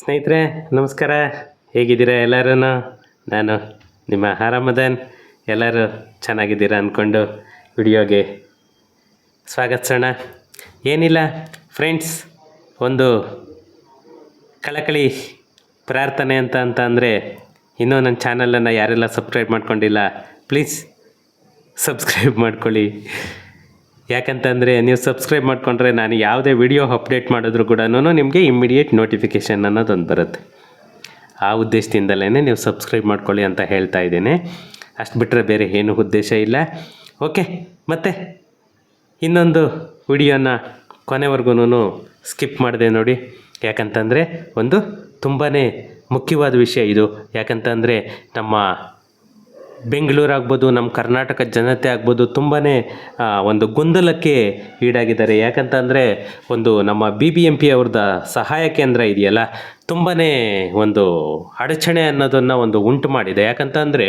ಸ್ನೇಹಿತರೆ ನಮಸ್ಕಾರ, ಹೇಗಿದ್ದೀರಾ ಎಲ್ಲರೂ? ನಾನು ನಿಮ್ಮ ಆರಾಮದನ್. ಎಲ್ಲರೂ ಚೆನ್ನಾಗಿದ್ದೀರಾ ಅಂದ್ಕೊಂಡು ವಿಡಿಯೋಗೆ ಸ್ವಾಗತಿಸೋಣ. ಏನಿಲ್ಲ ಫ್ರೆಂಡ್ಸ್, ಒಂದು ಕಳಕಳಿ ಪ್ರಾರ್ಥನೆ ಅಂತಂದರೆ ಇನ್ನೂ ನನ್ನ ಚಾನಲನ್ನು ಯಾರೆಲ್ಲ ಸಬ್ಸ್ಕ್ರೈಬ್ ಮಾಡ್ಕೊಂಡಿಲ್ಲ ಪ್ಲೀಸ್ ಸಬ್ಸ್ಕ್ರೈಬ್ ಮಾಡ್ಕೊಳ್ಳಿ. ಯಾಕಂತಂದರೆ ನೀವು ಸಬ್ಸ್ಕ್ರೈಬ್ ಮಾಡಿಕೊಂಡ್ರೆ ನಾನು ಯಾವುದೇ ವಿಡಿಯೋ ಅಪ್ಡೇಟ್ ಮಾಡಿದ್ರು ಕೂಡ ನಿಮಗೆ ಇಮ್ಮಿಡಿಯೇಟ್ ನೋಟಿಫಿಕೇಷನ್ ಅನ್ನೋದೊಂದು ಬರುತ್ತೆ. ಆ ಉದ್ದೇಶದಿಂದಲೇ ನೀವು ಸಬ್ಸ್ಕ್ರೈಬ್ ಮಾಡ್ಕೊಳ್ಳಿ ಅಂತ ಹೇಳ್ತಾ ಇದ್ದೇನೆ. ಅಷ್ಟು ಬಿಟ್ಟರೆ ಬೇರೆ ಏನೂ ಉದ್ದೇಶ ಇಲ್ಲ. ಓಕೆ, ಮತ್ತು ಇನ್ನೊಂದು ವಿಡಿಯೋನ ಕೊನೆವರೆಗೂ ಸ್ಕಿಪ್ ಮಾಡಿದೆ ನೋಡಿ. ಯಾಕಂತಂದರೆ ಒಂದು ತುಂಬಾ ಮುಖ್ಯವಾದ ವಿಷಯ ಇದು. ಯಾಕಂತಂದರೆ ನಮ್ಮ ಬೆಂಗಳೂರು ಆಗ್ಬೋದು, ನಮ್ಮ ಕರ್ನಾಟಕ ಜನತೆ ಆಗ್ಬೋದು ತುಂಬಾ ಒಂದು ಗೊಂದಲಕ್ಕೆ ಈಡಾಗಿದ್ದಾರೆ. ಯಾಕಂತಂದರೆ ಒಂದು ನಮ್ಮ BBMP ಅವ್ರದ್ದು ಸಹಾಯ ಕೇಂದ್ರ ಇದೆಯಲ್ಲ, ತುಂಬಾ ಒಂದು ಅಡಚಣೆ ಅನ್ನೋದನ್ನು ಒಂದು ಉಂಟು ಮಾಡಿದೆ. ಯಾಕಂತಂದರೆ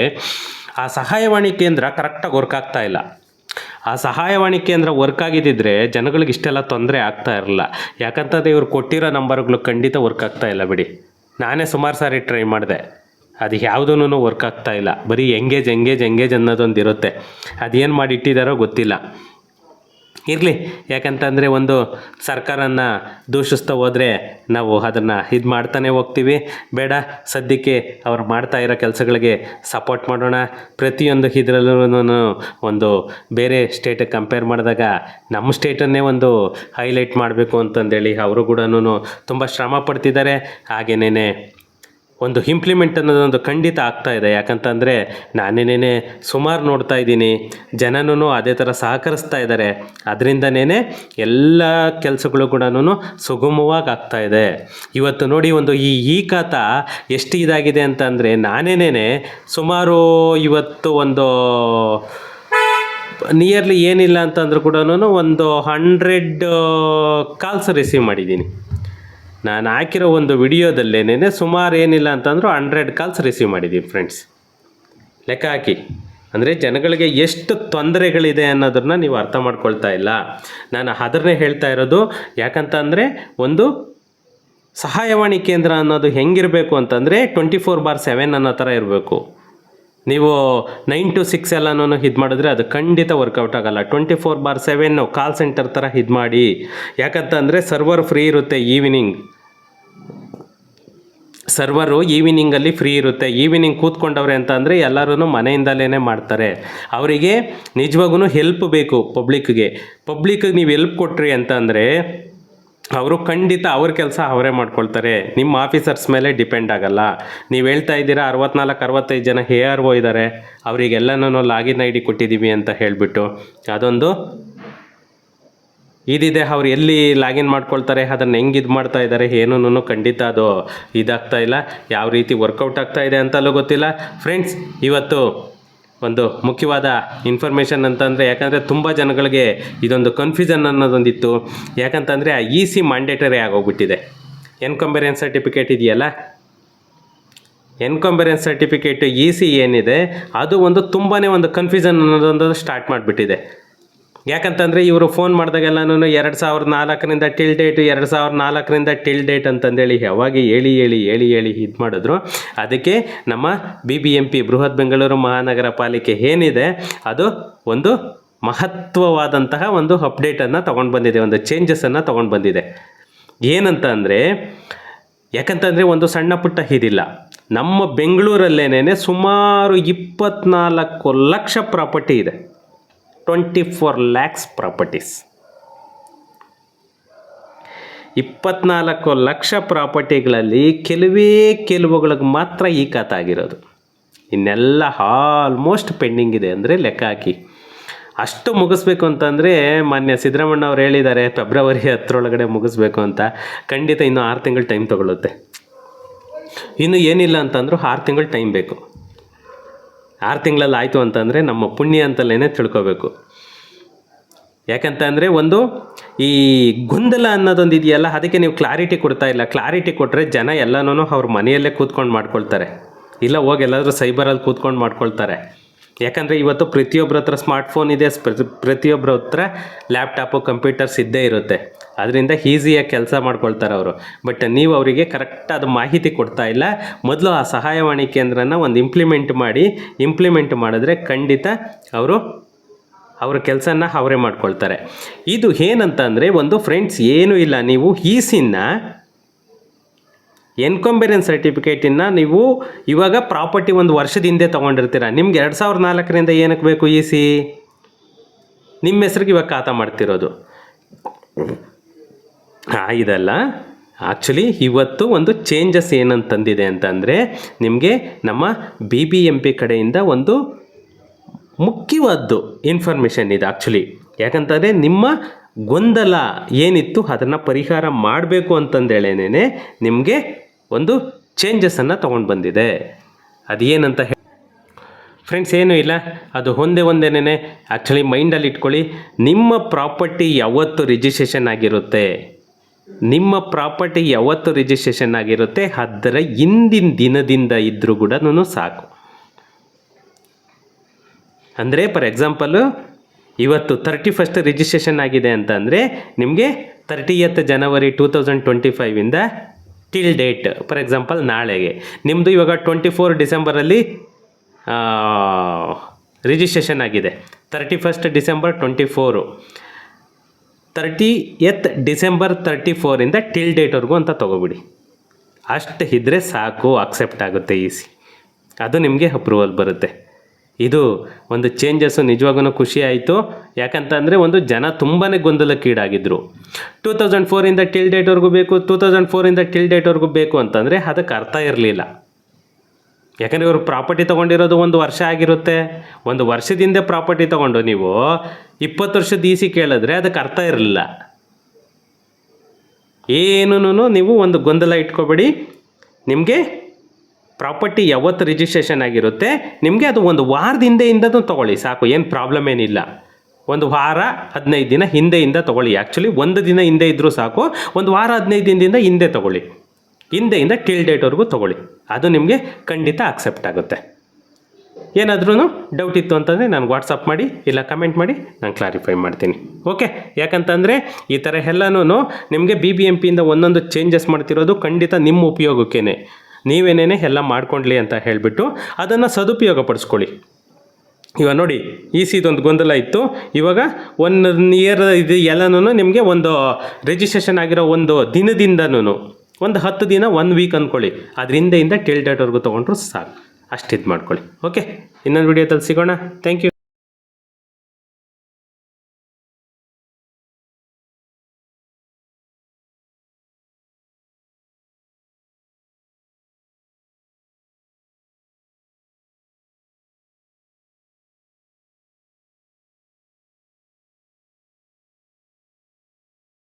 ಆ ಸಹಾಯವಾಣಿ ಕೇಂದ್ರ ಕರೆಕ್ಟಾಗಿ ವರ್ಕ್ ಆಗ್ತಾ ಇಲ್ಲ. ಆ ಸಹಾಯವಾಣಿ ಕೇಂದ್ರ ವರ್ಕ್ ಆಗಿದ್ದಿದ್ರೆ ಜನಗಳಿಗೆ ಇಷ್ಟೆಲ್ಲ ತೊಂದರೆ ಆಗ್ತಾ ಇರಲಿಲ್ಲ. ಯಾಕಂತಂದರೆ ಇವ್ರು ಕೊಟ್ಟಿರೋ ನಂಬರ್ಗಳು ಖಂಡಿತ ವರ್ಕ್ ಆಗ್ತಾ ಇಲ್ಲ ಬಿಡಿ. ನಾನೇ ಸುಮಾರು ಸಾರಿ ಟ್ರೈ ಮಾಡಿದೆ, ಅದು ಯಾವುದೂ ವರ್ಕ್ ಆಗ್ತಾ ಇಲ್ಲ. ಬರೀ ಎಂಗೇಜ್ ಅನ್ನೋದೊಂದು ಇರುತ್ತೆ. ಅದೇನು ಮಾಡಿ ಇಟ್ಟಿದ್ದಾರೋ ಗೊತ್ತಿಲ್ಲ. ಇರಲಿ, ಯಾಕಂತಂದರೆ ಒಂದು ಸರ್ಕಾರನ ದೂಷಿಸ್ತಾ ಹೋದರೆ ನಾವು ಅದನ್ನು ಇದು ಮಾಡ್ತಾನೆ ಹೋಗ್ತೀವಿ. ಬೇಡ, ಸದ್ಯಕ್ಕೆ ಅವ್ರು ಮಾಡ್ತಾ ಇರೋ ಕೆಲಸಗಳಿಗೆ ಸಪೋರ್ಟ್ ಮಾಡೋಣ. ಪ್ರತಿಯೊಂದು ಇದರಲ್ಲೂ ಒಂದು ಬೇರೆ ಸ್ಟೇಟಿಗೆ ಕಂಪೇರ್ ಮಾಡಿದಾಗ ನಮ್ಮ ಸ್ಟೇಟನ್ನೇ ಒಂದು ಹೈಲೈಟ್ ಮಾಡಬೇಕು ಅಂತಂದೇಳಿ ಅವರು ಕೂಡ ತುಂಬ ಶ್ರಮ ಪಡ್ತಿದ್ದಾರೆ. ಹಾಗೇನೇ ಒಂದು ಇಂಪ್ಲಿಮೆಂಟ್ ಅನ್ನೋದೊಂದು ಖಂಡಿತ ಆಗ್ತಾ ಇದೆ. ಯಾಕಂತಂದರೆ ನಾನೇನೇ ಸುಮಾರು ನೋಡ್ತಾ ಇದ್ದೀನಿ, ಜನನೂ ಅದೇ ಥರ ಸಹಕರಿಸ್ತಾ ಇದ್ದಾರೆ. ಅದರಿಂದನೇ ಎಲ್ಲ ಕೆಲಸಗಳು ಕೂಡ ಸುಗಮವಾಗಿ ಆಗ್ತಾ ಇದೆ. ಇವತ್ತು ನೋಡಿ, ಒಂದು ಈ ಖಾತಾ ಎಷ್ಟು ಇದಾಗಿದೆ ಅಂತಂದರೆ ನಾನೇನೇ ಸುಮಾರು ಇವತ್ತು ಒಂದು ನಿಯರ್ಲಿ ಏನಿಲ್ಲ ಅಂತಂದ್ರೂ ಕೂಡ ಒಂದು 100 ಕಾಲ್ಸ್ ರಿಸೀವ್ ಮಾಡಿದ್ದೀನಿ. ನಾನು ಹಾಕಿರೋ ಒಂದು ವಿಡಿಯೋದಲ್ಲೇನೇ ಸುಮಾರು ಏನಿಲ್ಲ ಅಂತಂದರೂ 100 ಕಾಲ್ಸ್ ರಿಸೀವ್ ಮಾಡಿದ್ದೀವಿ ಫ್ರೆಂಡ್ಸ್. ಲೆಕ್ಕ ಹಾಕಿ. ಅಂದರೆ ಜನಗಳಿಗೆ ಎಷ್ಟು ತೊಂದರೆಗಳಿದೆ ಅನ್ನೋದನ್ನ ನೀವು ಅರ್ಥ ಮಾಡ್ಕೊಳ್ತಾ ಇಲ್ಲ. ನಾನು ಅದನ್ನೇ ಹೇಳ್ತಾ ಇರೋದು. ಯಾಕಂತಂದರೆ ಒಂದು ಸಹಾಯವಾಣಿ ಕೇಂದ್ರ ಅನ್ನೋದು ಹೆಂಗಿರಬೇಕು ಅಂತಂದರೆ 24/7 ಅನ್ನೋ ಥರ ಇರಬೇಕು. ನೀವು 9 to 6 ಎಲ್ಲನೂ ಇದು ಮಾಡಿದ್ರೆ ಅದು ಖಂಡಿತ ವರ್ಕೌಟ್ ಆಗೋಲ್ಲ. 24/7 ಕಾಲ್ ಸೆಂಟರ್ ಥರ ಇದು ಮಾಡಿ. ಯಾಕಂತಂದರೆ ಸರ್ವರ್ ಫ್ರೀ ಇರುತ್ತೆ. ಸರ್ವರು ಈವ್ನಿಂಗಲ್ಲಿ ಫ್ರೀ ಇರುತ್ತೆ. ಈವ್ನಿಂಗ್ ಕೂತ್ಕೊಂಡವ್ರೆ ಅಂತ ಅಂದರೆ ಎಲ್ಲರೂ ಮನೆಯಿಂದಲೇ ಮಾಡ್ತಾರೆ. ಅವರಿಗೆ ನಿಜವಾಗೂ ಹೆಲ್ಪ್ ಬೇಕು. ಪಬ್ಲಿಕ್ಕಿಗೆ ನೀವು ಹೆಲ್ಪ್ ಕೊಟ್ರಿ ಅಂತ ಅಂದರೆ ಅವರು ಖಂಡಿತ ಅವ್ರ ಕೆಲಸ ಅವರೇ ಮಾಡ್ಕೊಳ್ತಾರೆ. ನಿಮ್ಮ ಆಫೀಸರ್ಸ್ ಮೇಲೆ ಡಿಪೆಂಡ್ ಆಗಲ್ಲ. ನೀವು ಹೇಳ್ತಾ ಇದ್ದೀರಾ 64-65 ಜನ ARO ಇದ್ದಾರೆ, ಅವರಿಗೆಲ್ಲನೂ ಲಾಗಿನ್ ID ಕೊಟ್ಟಿದ್ದೀವಿ ಅಂತ ಹೇಳಿಬಿಟ್ಟು ಅದೊಂದು ಇದಿದೆ. ಅವ್ರು ಎಲ್ಲಿ ಲಾಗಿನ್ ಮಾಡ್ಕೊಳ್ತಾರೆ, ಅದನ್ನು ಹೆಂಗೆ ಇದು ಮಾಡ್ತಾ ಇದ್ದಾರೆ ಏನೂ ಖಂಡಿತ ಅದು ಇದಾಗ್ತಾ ಇಲ್ಲ. ಯಾವ ರೀತಿ ವರ್ಕೌಟ್ ಆಗ್ತಾ ಇದೆ ಅಂತಲೂ ಗೊತ್ತಿಲ್ಲ. ಫ್ರೆಂಡ್ಸ್, ಇವತ್ತು ಒಂದು ಮುಖ್ಯವಾದ ಇನ್ಫಾರ್ಮೇಷನ್ ಅಂತಂದರೆ, ಯಾಕಂದರೆ ತುಂಬ ಜನಗಳಿಗೆ ಇದೊಂದು ಕನ್ಫ್ಯೂಷನ್ ಅನ್ನೋದೊಂದಿತ್ತು. ಯಾಕಂತಂದರೆ ಆ EC ಮ್ಯಾಂಡೇಟರಿ ಆಗೋಗ್ಬಿಟ್ಟಿದೆ. ಎನ್ಕಂಬರೆನ್ಸ್ ಸರ್ಟಿಫಿಕೇಟ್ ಇದೆಯಲ್ಲ, ಎನ್ಕಂಬರೆನ್ಸ್ ಸರ್ಟಿಫಿಕೇಟ್ EC ಏನಿದೆ ಅದು ಒಂದು ತುಂಬಾ ಒಂದು ಕನ್ಫ್ಯೂಷನ್ ಅನ್ನೋದೊಂದು ಸ್ಟಾರ್ಟ್ ಮಾಡಿಬಿಟ್ಟಿದೆ. ಯಾಕಂತಂದರೆ ಇವರು ಫೋನ್ ಮಾಡಿದಾಗೆಲ್ಲನೂ 2004ರಿಂದ ಟಿಲ್ ಡೇಟ್ 2004ರಿಂದ ಟಿಲ್ ಡೇಟ್ ಅಂತಂದೇಳಿ ಯಾವಾಗ ಹೇಳಿ ಇದು ಮಾಡಿದ್ರು. ಅದಕ್ಕೆ ನಮ್ಮ BBMP ಬೃಹತ್ ಬೆಂಗಳೂರು ಮಹಾನಗರ ಪಾಲಿಕೆ ಏನಿದೆ ಅದು ಒಂದು ಮಹತ್ವವಾದಂತಹ ಒಂದು ಅಪ್ಡೇಟನ್ನು ತೊಗೊಂಡು ಬಂದಿದೆ, ಒಂದು ಚೇಂಜಸನ್ನು ತೊಗೊಂಡು ಬಂದಿದೆ. ಏನಂತ ಅಂದರೆ, ಯಾಕಂತಂದರೆ ಒಂದು ಸಣ್ಣ ಪುಟ್ಟ ಇದಿಲ್ಲ. ನಮ್ಮ ಬೆಂಗಳೂರಲ್ಲೇನೇ ಸುಮಾರು 24 ಲಕ್ಷ ಪ್ರಾಪರ್ಟಿ ಇದೆ. 24 lakhs ಪ್ರಾಪರ್ಟೀಸ್. 24 ಲಕ್ಷ ಪ್ರಾಪರ್ಟಿಗಳಲ್ಲಿ ಕೆಲವುಗಳಿಗೆ ಮಾತ್ರ ಈ ಖಾತಾ ಆಗಿರೋದು. ಇನ್ನೆಲ್ಲ ಆಲ್ಮೋಸ್ಟ್ ಪೆಂಡಿಂಗ್ ಇದೆ. ಅಂದರೆ ಲೆಕ್ಕ ಹಾಕಿ. ಅಷ್ಟು ಮುಗಿಸ್ಬೇಕು ಅಂತಂದರೆ ಮಾನ್ಯ ಸಿದ್ದರಾಮಣ್ಣ ಅವ್ರು ಹೇಳಿದ್ದಾರೆ ಫೆಬ್ರವರಿ 10 ಮುಗಿಸ್ಬೇಕು ಅಂತ. ಖಂಡಿತ ಇನ್ನೂ 6 ತಿಂಗಳು ಟೈಮ್ ತೊಗೊಳುತ್ತೆ. ಇನ್ನು ಏನಿಲ್ಲ ಅಂತಂದರೂ 6 ತಿಂಗಳು ಟೈಮ್ ಬೇಕು. 6 ತಿಂಗಳಲ್ಲಿ ಆಯಿತು ಅಂತಂದರೆ ನಮ್ಮ ಪುಣ್ಯ ಅಂತಲೇ ತಿಳ್ಕೊಬೇಕು. ಯಾಕಂತಂದರೆ ಒಂದು ಈ ಗೊಂದಲ ಅನ್ನೋದೊಂದು ಇದೆಯಲ್ಲ, ಅದಕ್ಕೆ ನೀವು ಕ್ಲಾರಿಟಿ ಕೊಡ್ತಾ ಇಲ್ಲ. ಕ್ಲಾರಿಟಿ ಕೊಟ್ಟರೆ ಜನ ಎಲ್ಲನೂ ಅವ್ರ ಮನೆಯಲ್ಲೇ ಕೂತ್ಕೊಂಡು ಮಾಡ್ಕೊಳ್ತಾರೆ, ಇಲ್ಲ ಹೋಗಿ ಎಲ್ಲಾದರೂ ಸೈಬರಲ್ಲಿ ಕೂತ್ಕೊಂಡು ಮಾಡ್ಕೊಳ್ತಾರೆ. ಯಾಕಂದರೆ ಇವತ್ತು ಪ್ರತಿಯೊಬ್ಬರ ಹತ್ರ ಸ್ಮಾರ್ಟ್ಫೋನ್ ಇದೆ, ಪ್ರತಿಯೊಬ್ಬರ ಹತ್ರ ಲ್ಯಾಪ್ಟಾಪು ಕಂಪ್ಯೂಟರ್ಸ್ ಇದ್ದೇ ಇರುತ್ತೆ. ಅದರಿಂದ ಈಸಿಯಾಗಿ ಕೆಲಸ ಮಾಡ್ಕೊಳ್ತಾರೆ ಅವರು. ಬಟ್ ನೀವು ಅವರಿಗೆ ಕರೆಕ್ಟಾದ ಮಾಹಿತಿ ಕೊಡ್ತಾ ಇಲ್ಲ. ಮೊದಲು ಆ ಸಹಾಯವಾಣಿ ಕೇಂದ್ರನ ಒಂದು ಇಂಪ್ಲಿಮೆಂಟ್ ಮಾಡಿದ್ರೆ ಖಂಡಿತ ಅವರು ಅವ್ರ ಕೆಲಸನ ಅವರೇ ಮಾಡ್ಕೊಳ್ತಾರೆ. ಇದು ಏನಂತ ಅಂದರೆ ಒಂದು ಫ್ರೆಂಡ್ಸ್ ಏನೂ ಇಲ್ಲ, ನೀವು ಈಸಿನ ಎನ್ಕಂಬರೆನ್ಸ್ ಸರ್ಟಿಫಿಕೇಟನ್ನು ನೀವು ಇವಾಗ ಪ್ರಾಪರ್ಟಿ ಒಂದು ವರ್ಷದ ಹಿಂದೆ ತೊಗೊಂಡಿರ್ತೀರ. ನಿಮ್ಗೆ 2004ರಿಂದ ಏನಕ್ಕೆ ಬೇಕು ಸಿ? ನಿಮ್ಮ ಹೆಸ್ರಿಗೆ ಇವಾಗ ಖಾತಾ ಮಾಡ್ತಿರೋದು ಇದಲ್ಲ. ಆ್ಯಕ್ಚುಲಿ ಇವತ್ತು ಒಂದು ಚೇಂಜಸ್ ಏನಂತಂದಿದೆ ಅಂತಂದರೆ, ನಿಮಗೆ ನಮ್ಮ BBMP ಕಡೆಯಿಂದ ಒಂದು ಮುಖ್ಯವಾದ್ದು ಇನ್ಫಾರ್ಮೇಷನ್ ಇದೆ ಆ್ಯಕ್ಚುಲಿ. ಯಾಕಂತಂದರೆ ನಿಮ್ಮ ಗೊಂದಲ ಏನಿತ್ತು ಅದನ್ನು ಪರಿಹಾರ ಮಾಡಬೇಕು ಅಂತಂದೇಳೇನೆ ನಿಮಗೆ ಒಂದು ಚೇಂಜಸನ್ನು ತೊಗೊಂಡು ಬಂದಿದೆ. ಅದೇನಂತ ಫ್ರೆಂಡ್ಸ್ ಏನೂ ಇಲ್ಲ, ಅದು ಒಂದೇನೇ ಆ್ಯಕ್ಚುಲಿ ಮೈಂಡಲ್ಲಿ ಇಟ್ಕೊಳ್ಳಿ. ನಿಮ್ಮ ಪ್ರಾಪರ್ಟಿ ಯಾವತ್ತು ರಿಜಿಸ್ಟ್ರೇಷನ್ ಆಗಿರುತ್ತೆ ಅದರ ಹಿಂದಿನ ದಿನದಿಂದ ಇದ್ದರೂ ಕೂಡ ಸಾಕು. ಅಂದರೆ ಫಾರ್ ಎಕ್ಸಾಂಪಲು ಇವತ್ತು 31st ರಿಜಿಸ್ಟ್ರೇಷನ್ ಆಗಿದೆ ಅಂತಂದರೆ ನಿಮಗೆ 30th ಜನವರಿ 2025ಇಂದ ಟಿಲ್ ಡೇಟ್, ಫಾರ್ ಎಕ್ಸಾಂಪಲ್ ನಾಳೆಗೆ ನಿಮ್ಮದು ಇವಾಗ 24 ಡಿಸೆಂಬರಲ್ಲಿ ರಿಜಿಸ್ಟ್ರೇಷನ್ ಆಗಿದೆ. 31st ಡಿಸೆಂಬರ್ 24, 30th ಡಿಸೆಂಬರ್ 34ಇಂದ ಟಿಲ್ ಡೇಟ್ವರೆಗೂ ಅಂತ ತೊಗೊಬಿಡಿ. ಅಷ್ಟು ಇದ್ದರೆ ಸಾಕು, ಅಕ್ಸೆಪ್ಟ್ ಆಗುತ್ತೆ ಸಿ. ಅದು ನಿಮಗೆ ಅಪ್ರೂವಲ್ ಬರುತ್ತೆ. ಇದು ಒಂದು ಚೇಂಜಸ್ಸು ನಿಜವಾಗೂ ಖುಷಿ ಆಯಿತು. ಯಾಕಂತಂದರೆ ಒಂದು ಜನ ತುಂಬಾ ಗೊಂದಲಕ್ಕೀಡಾಗಿದ್ದರು. 2004ಇಂದ ಟಿಲ್ ಡೇಟ್ವರೆಗೂ ಬೇಕು, 2004ಇಂದ ಟಿಲ್ ಡೇಟ್ವರೆಗೂ ಬೇಕು ಅಂತಂದರೆ ಅದಕ್ಕೆ ಅರ್ಥ ಇರಲಿಲ್ಲ. ಯಾಕಂದರೆ ಇವರು ಪ್ರಾಪರ್ಟಿ ತೊಗೊಂಡಿರೋದು 1 ವರ್ಷ ಆಗಿರುತ್ತೆ. 1 ವರ್ಷದಿಂದ ಪ್ರಾಪರ್ಟಿ ತೊಗೊಂಡು ನೀವು 20 ವರ್ಷದ ಸಿ ಕೇಳಿದ್ರೆ ಅದಕ್ಕೆ ಅರ್ಥ ಇರಲಿಲ್ಲ. ಏನೂ ನೀವು ಒಂದು ಗೊಂದಲ ಇಟ್ಕೊಬೇಡಿ. ನಿಮಗೆ ಪ್ರಾಪರ್ಟಿ ಯಾವತ್ತು ರಿಜಿಸ್ಟ್ರೇಷನ್ ಆಗಿರುತ್ತೆ ನಿಮಗೆ ಅದು 1 ವಾರದ ಹಿಂದೆಯಿಂದನೂ ತೊಗೊಳ್ಳಿ ಸಾಕು, ಏನು ಪ್ರಾಬ್ಲಮ್ ಏನಿಲ್ಲ. 1 ವಾರ 15 ದಿನ ಹಿಂದೆಯಿಂದ ತೊಗೊಳ್ಳಿ. ಆ್ಯಕ್ಚುಲಿ 1 ದಿನ ಹಿಂದೆ ಇದ್ದರೂ ಸಾಕು, 1 ವಾರ 15 ದಿನದಿಂದ ಹಿಂದೆ ತೊಗೊಳ್ಳಿ. ಹಿಂದೆಯಿಂದ ಟಿಲ್ ಡೇಟ್ವರೆಗೂ ತೊಗೊಳ್ಳಿ. ಅದು ನಿಮಗೆ ಖಂಡಿತ ಅಕ್ಸೆಪ್ಟ್ ಆಗುತ್ತೆ. ಏನಾದ್ರೂ ಡೌಟ್ ಇತ್ತು ಅಂತಂದರೆ ನನಗೆ ವಾಟ್ಸಪ್ ಮಾಡಿ ಇಲ್ಲ ಕಮೆಂಟ್ ಮಾಡಿ, ನಾನು ಕ್ಲಾರಿಫೈ ಮಾಡ್ತೀನಿ. ಓಕೆ, ಯಾಕಂತಂದರೆ ಈ ಥರ ಎಲ್ಲನೂ ನಿಮಗೆ BBMPಯಿಂದ ಒಂದೊಂದು ಚೇಂಜಸ್ ಮಾಡ್ತಿರೋದು ಖಂಡಿತ ನಿಮ್ಮ ಉಪಯೋಗಕ್ಕೇ. ನೀವೇನೇನೆ ಎಲ್ಲ ಮಾಡ್ಕೊಳ್ಳಿ ಅಂತ ಹೇಳಿಬಿಟ್ಟು ಅದನ್ನು ಸದುಪಯೋಗ ಪಡಿಸ್ಕೊಳ್ಳಿ. ಇವಾಗ ನೋಡಿ, ಸಿದೊಂದು ಗೊಂದಲ ಇತ್ತು. ಇವಾಗ 1 ಇಯರ್ ಇದು ಎಲ್ಲನೂ ನಿಮಗೆ ಒಂದು ರಿಜಿಸ್ಟ್ರೇಷನ್ ಆಗಿರೋ ಒಂದು ದಿನದಿಂದನೂ ಒಂದು 10 ದಿನ 1 ವೀಕ್ ಅಂದ್ಕೊಳ್ಳಿ, ಅದ್ರ ಹಿಂದೆಯಿಂದ ಟಿಲ್ ಡೇಟ್ವರೆಗೂ ತೊಗೊಂಡ್ರು ಸಾಕು. ಅಷ್ಟು ಇದು ಮಾಡ್ಕೊಳ್ಳಿ. ಓಕೆ, ಇನ್ನೊಂದು ವಿಡಿಯೋದಲ್ಲಿ ಸಿಗೋಣ. Thank you.